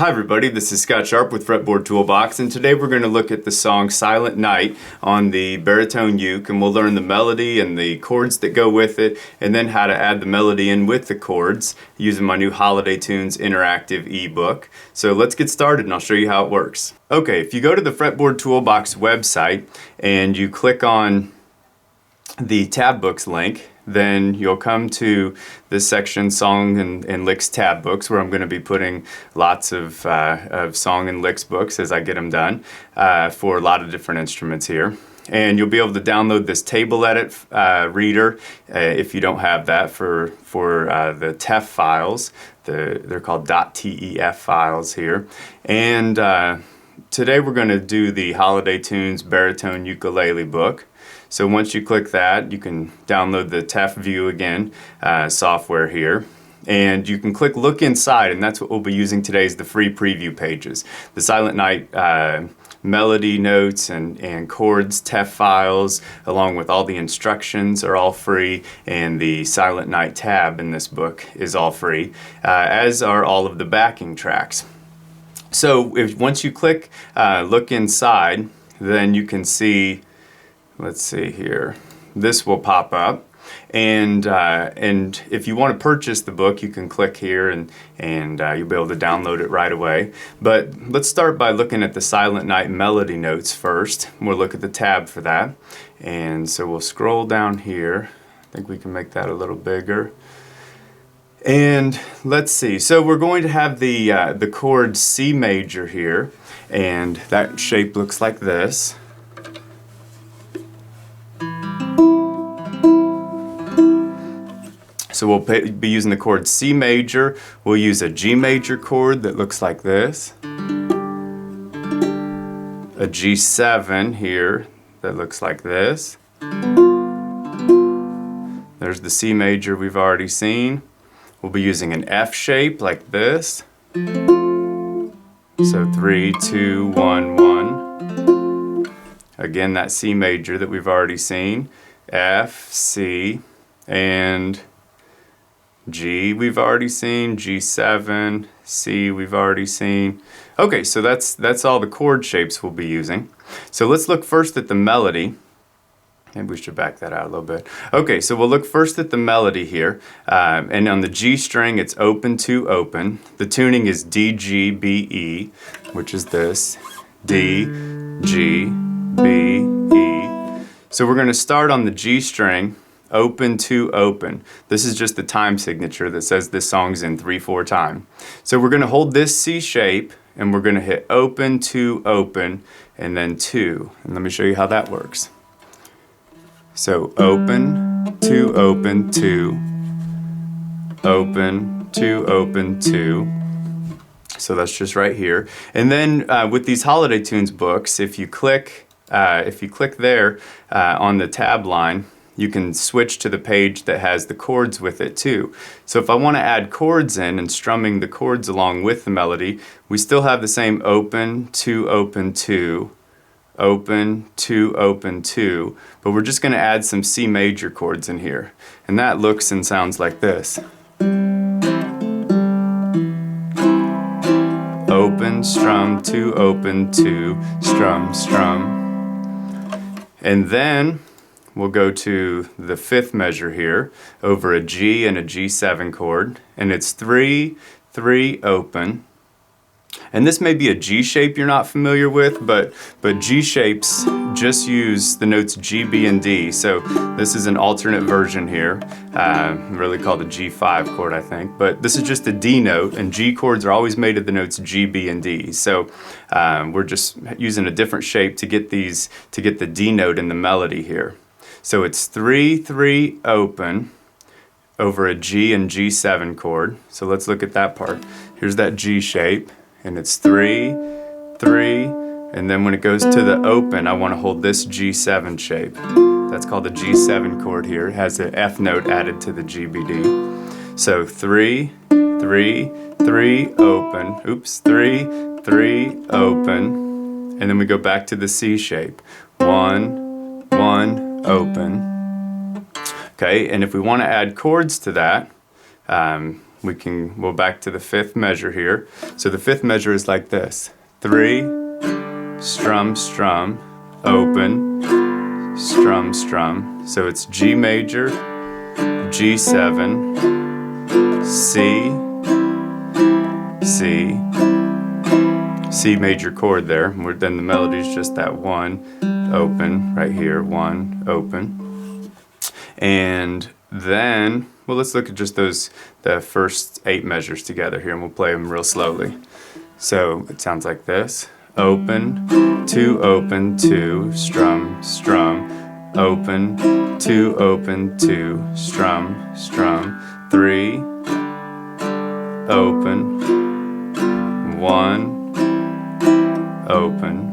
Hi everybody, this is Scott Sharp with Fretboard Toolbox, and today we're going to look at the song Silent Night on the Baritone Uke, and we'll learn the melody and the chords that go with it, and then how to add the melody in with the chords using my new Holiday Tunes interactive ebook. So let's get started and I'll show you how it works. Okay, if you go to the Fretboard Toolbox website and you click on the tab books link, then you'll come to this section, Song and Licks tab books, where I'm going to be putting lots of song and licks books as I get them done for a lot of different instruments here. And you'll be able to download this table edit reader if you don't have that for the TEF files. They're called .tef files here. And today we're going to do the Holiday Tunes Baritone Ukulele book. So once you click that, you can download the TEF View again software here. And you can click Look Inside, and that's what we'll be using today is the free preview pages. The Silent Night melody notes and chords, TEF files, along with all the instructions are all free, and the Silent Night tab in this book is all free, as are all of the backing tracks. So once you click Look Inside, then you can see, let's see here, this will pop up, and if you want to purchase the book, you can click here and you'll be able to download it right away. But let's start by looking at the Silent Night melody notes first. We'll look at the tab for that, and so we'll scroll down here. I think we can make that a little bigger. And let's see, so we're going to have the chord C major here, and that shape looks like this. So we'll be using the chord C major. We'll use a G major chord that looks like this. A G7 here that looks like this. There's the C major we've already seen. We'll be using an F shape like this. So 3, 2, 1, 1. Again, that C major that we've already seen. F, C, and G we've already seen, G7, C we've already seen. Okay, so that's all the chord shapes we'll be using. So let's look first at the melody. Maybe we should back that out a little bit. Okay, so we'll look first at the melody here. And on the G string, it's open to open. The tuning is D, G, B, E, which is this. D, G, B, E. So we're going to start on the G string, open to open. This is just the time signature that says this song's in 3/4 time. So we're going to hold this C shape and we're going to hit open to open and then 2. And let me show you how that works. So open to open 2, open to open 2. So that's just right here. And then with these Holiday Tunes books, if you click there on the tab line, you can switch to the page that has the chords with it too. So if I want to add chords in and strumming the chords along with the melody, we still have the same open to open 2, open to open 2, but we're just going to add some C major chords in here. And that looks and sounds like this. Open, strum, to open, to, strum, strum. And then we'll go to the 5th measure here over a G and a G7 chord, and it's 3, 3, open. And this may be a G shape you're not familiar with, but G shapes just use the notes G, B, and D. So this is an alternate version here, really called a G5 chord, I think. But this is just a D note, and G chords are always made of the notes G, B, and D. So we're just using a different shape to get the D note in the melody here. So it's 3, 3, open over a G and G7 chord. So let's look at that part. Here's that G shape, and it's 3, 3, and then when it goes to the open, I want to hold this G7 shape. That's called the G7 chord here. It has the F note added to the GBD. So 3, 3, 3, open. Oops, 3, 3, open. And then we go back to the C shape. 1, 1, open. Okay, and if we want to add chords to that, we'll back to the fifth measure here. So the fifth measure is like this: 3, strum, strum, open, strum, strum. So it's G major, G7, C, C, C major chord there. Then the melody is just that one open right here, one open. And then, well, let's look at just the first 8 measures together here, and we'll play them real slowly. So it sounds like this: open, 2, strum, strum, open, 2, strum, strum, 3, open, 1, open.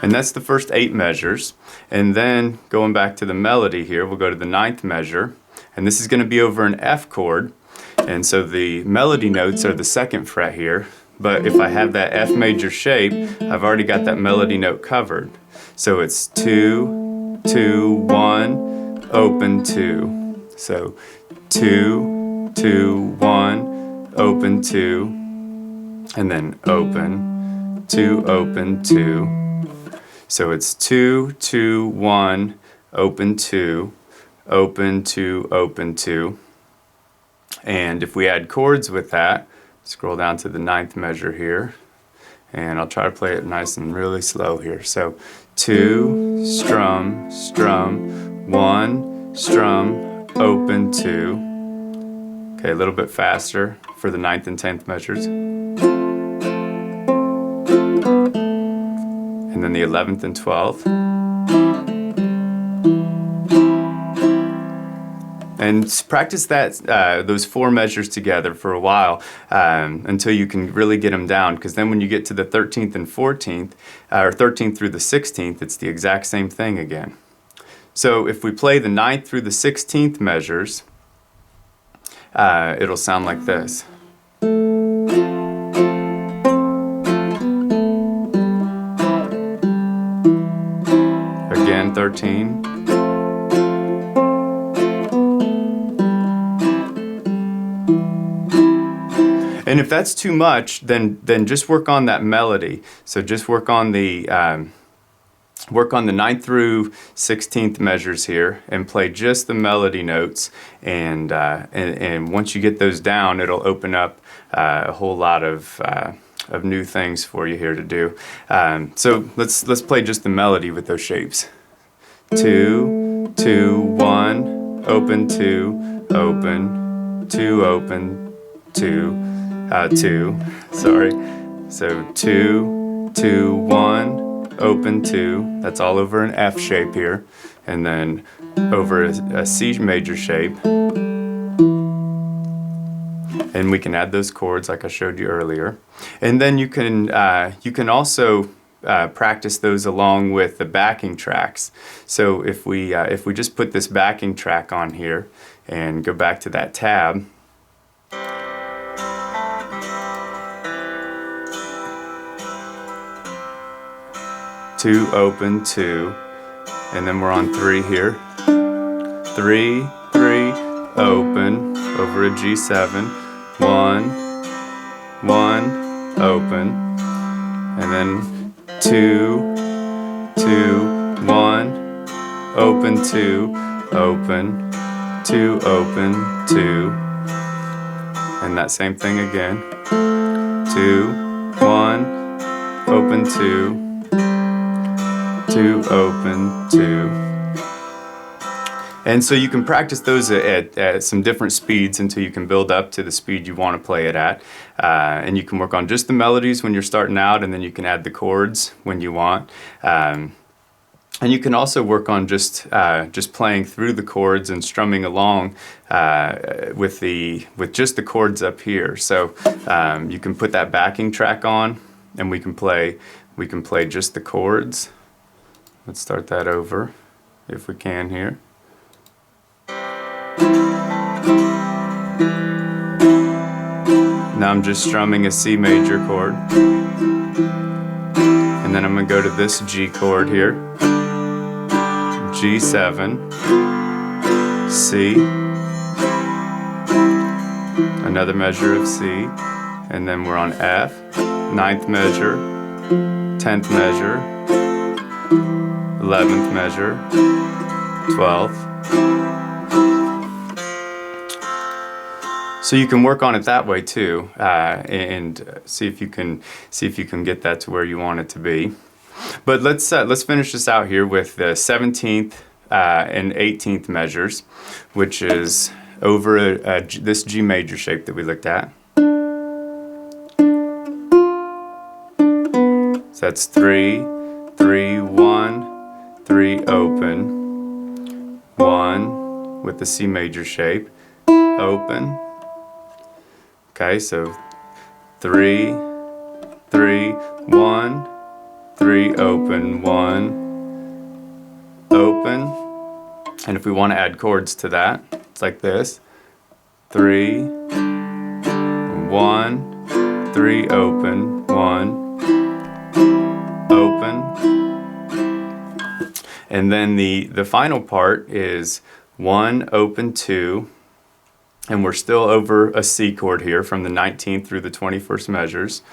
And that's the first 8 measures. And then going back to the melody here, we'll go to the 9th measure. And this is going to be over an F chord. And so the melody notes are the 2nd fret here. But if I have that F major shape, I've already got that melody note covered. So it's 2, 2, 1, open, 2. So 2, 2, 1, open, 2. And then open, 2, open, 2. So it's 2, 2, 1, open, 2, open, 2, open, 2. And if we add chords with that, scroll down to the 9th measure here, and I'll try to play it nice and really slow here. So 2, strum, strum, 1, strum, open, 2. Okay, a little bit faster for the 9th and 10th measures. And then the 11th and 12th. And practice those 4 measures together for a while until you can really get them down, because then when you get to the 13th and 14th, or 13th through the 16th, it's the exact same thing again. So if we play the 9th through the 16th measures, it'll sound like this. Again, 13. And if that's too much, then just work on that melody. So just work on the 9th through 16th measures here, and play just the melody notes. And once you get those down, it'll open up a whole lot of new things for you here to do. So let's play just the melody with those shapes. 2, 2, 1, open, 2, open, 2, open, 2. 2, sorry. So 2, 2, 1, open, 2. That's all over an F shape here. And then over a C major shape. And we can add those chords like I showed you earlier. And then you can also practice those along with the backing tracks. So if we just put this backing track on here and go back to that tab, 2, open, 2, and then we're on 3 here. 3, 3, open, over a G7, 1, 1, open, and then 2, 2, 1, open, 2, open, 2, open, 2, and that same thing again. 2, 1, open, 2, 2, open, 2. And so you can practice those at some different speeds until you can build up to the speed you want to play it at. And you can work on just the melodies when you're starting out, and then you can add the chords when you want. And you can also work on just playing through the chords and strumming along with just the chords up here. So you can put that backing track on, and we can play just the chords. Let's start that over, if we can here. Now I'm just strumming a C major chord. And then I'm going to go to this G chord here. G7, C, another measure of C, and then we're on F, 9th measure, 10th measure, 11th measure, 12th. So you can work on it that way too, and see if you can get that to where you want it to be. But let's finish this out here with the 17th and 18th measures, which is over this G major shape that we looked at. So that's 3, 3, 1, 3, open, 1 with the C major shape, open. Okay, so 3, 3, 1, 3, open, 1, open. And if we want to add chords to that, it's like this. 3, 1, 3, open, 1, open. And then the final part is 1, open, 2. And we're still over a C chord here from the 19th through the 21st measures.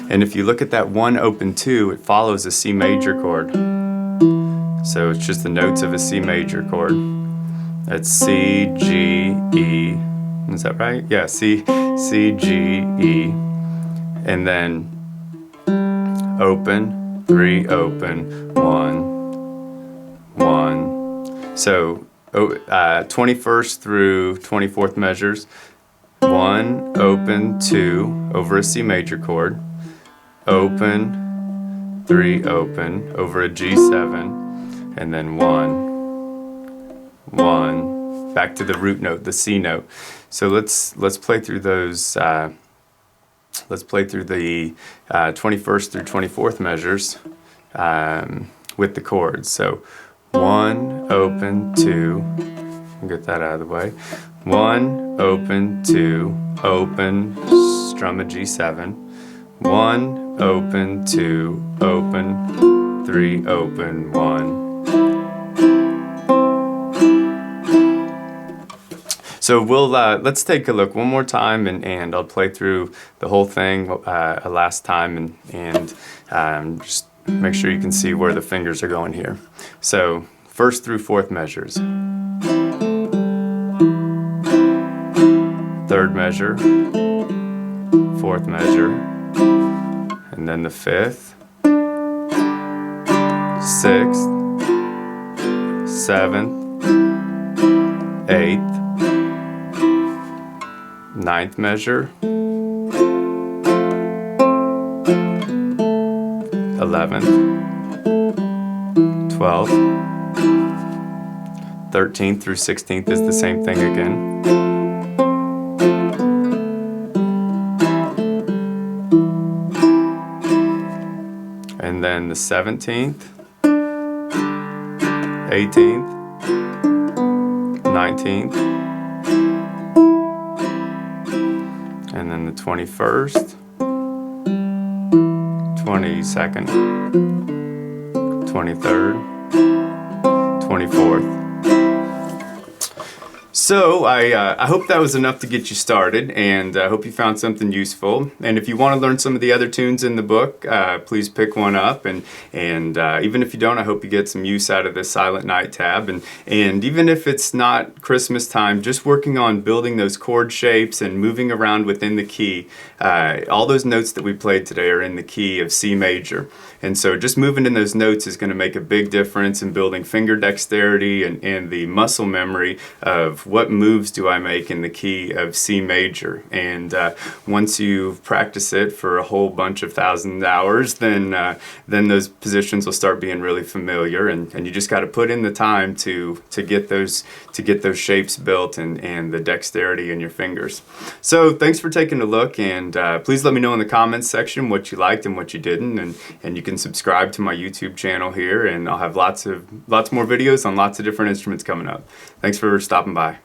And if you look at that 1, open, 2, it follows a C major chord. So it's just the notes of a C major chord. That's C, G, E. Is that right? Yeah, C, G, E. And then open, 3, open, 1, 1. So 21st through 24th measures, 1, open, 2, over a C major chord, open, 3, open, over a G7, and then 1, 1, back to the root note, the C note. So let's play through those. Let's play through the 21st through 24th measures with the chords. So 1, open, 2, get that out of the way. 1, open, 2, open, strum a G7. 1, open, 2, open, 3, open, 1. So let's take a look one more time, and I'll play through the whole thing a last time, and just make sure you can see where the fingers are going here. So 1st through 4th measures. 3rd measure, 4th measure, and then the 5th, 6th, 7th, 8th, 9th measure, 11th, 12th, 13th through 16th is the same thing again. And then the 17th, 18th, 19th, and then the 21st, 22nd, 23rd, 24th. So I hope that was enough to get you started, and I hope you found something useful. And if you want to learn some of the other tunes in the book, please pick one up. And even if you don't, I hope you get some use out of this Silent Night tab. And even if it's not Christmas time, just working on building those chord shapes and moving around within the key. All those notes that we played today are in the key of C major. And so just moving in those notes is going to make a big difference in building finger dexterity and the muscle memory of what moves do I make in the key of C major. And once you practice it for a whole bunch of 1,000 hours, then those positions will start being really familiar, and you just got to put in the time to get those shapes built and the dexterity in your fingers. So thanks for taking a look, and please let me know in the comments section what you liked and what you didn't, and you can subscribe to my YouTube channel here, and I'll have lots more videos on lots of different instruments coming up. Thanks for stopping by.